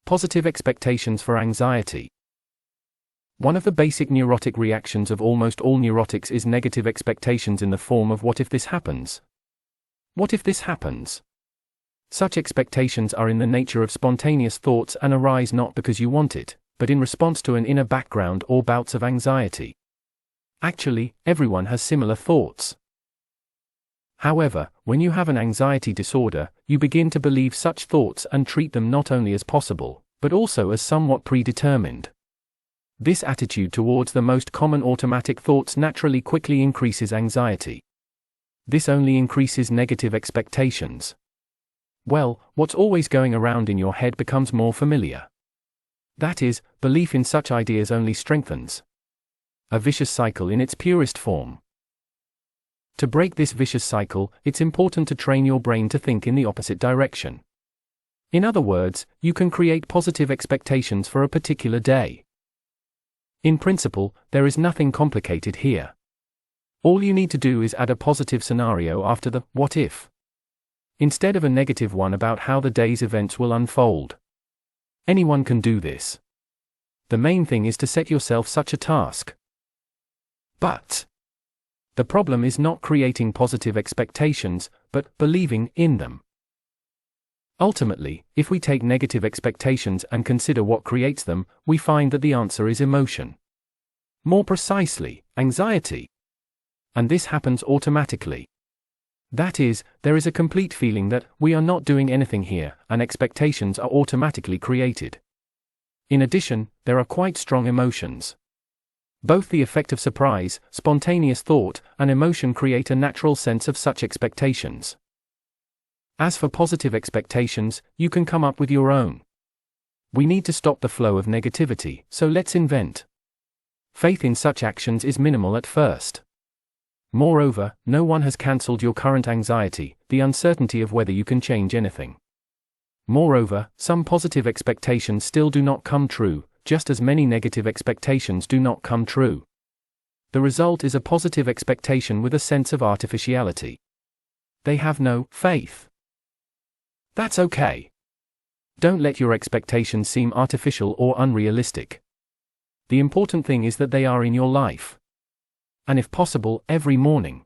Positive expectations for anxiety. One of the basic neurotic reactions of almost all neurotics is negative expectations in the form of what if this happens? What if this happens? Such expectations are in the nature of spontaneous thoughts and arise not because you want it, but in response to an inner background or bouts of anxiety. Actually, everyone has similar thoughts. However, when you have an anxiety disorder, you begin to believe such thoughts and treat them not only as possible, but also as somewhat predetermined. This attitude towards the most common automatic thoughts naturally quickly increases anxiety. This only increases negative expectations. Well, what's always going around in your head becomes more familiar. That is, belief in such ideas only strengthens. A vicious cycle in its purest form. To break this vicious cycle, it's important to train your brain to think in the opposite direction. In other words, you can create positive expectations for a particular day. In principle, there is nothing complicated here. All you need to do is add a positive scenario after the what if, instead of a negative one about how the day's events will unfold. Anyone can do this. The main thing is to set yourself such a task. But the problem is not creating positive expectations, but believing in them. Ultimately, if we take negative expectations and consider what creates them, we find that the answer is emotion. More precisely, anxiety. And this happens automatically. That is, there is a complete feeling that we are not doing anything here, and expectations are automatically created. In addition, there are quite strong emotions. Both the effect of surprise, spontaneous thought, and emotion create a natural sense of such expectations. As for positive expectations, you can come up with your own. We need to stop the flow of negativity, so let's invent. Faith in such actions is minimal at first. Moreover, no one has cancelled your current anxiety, the uncertainty of whether you can change anything. Moreover, some positive expectations still do not come true, just as many negative expectations do not come true. The result is a positive expectation with a sense of artificiality. They have no faith. That's okay. Don't let your expectations seem artificial or unrealistic. The important thing is that they are in your life. And if possible, every morning.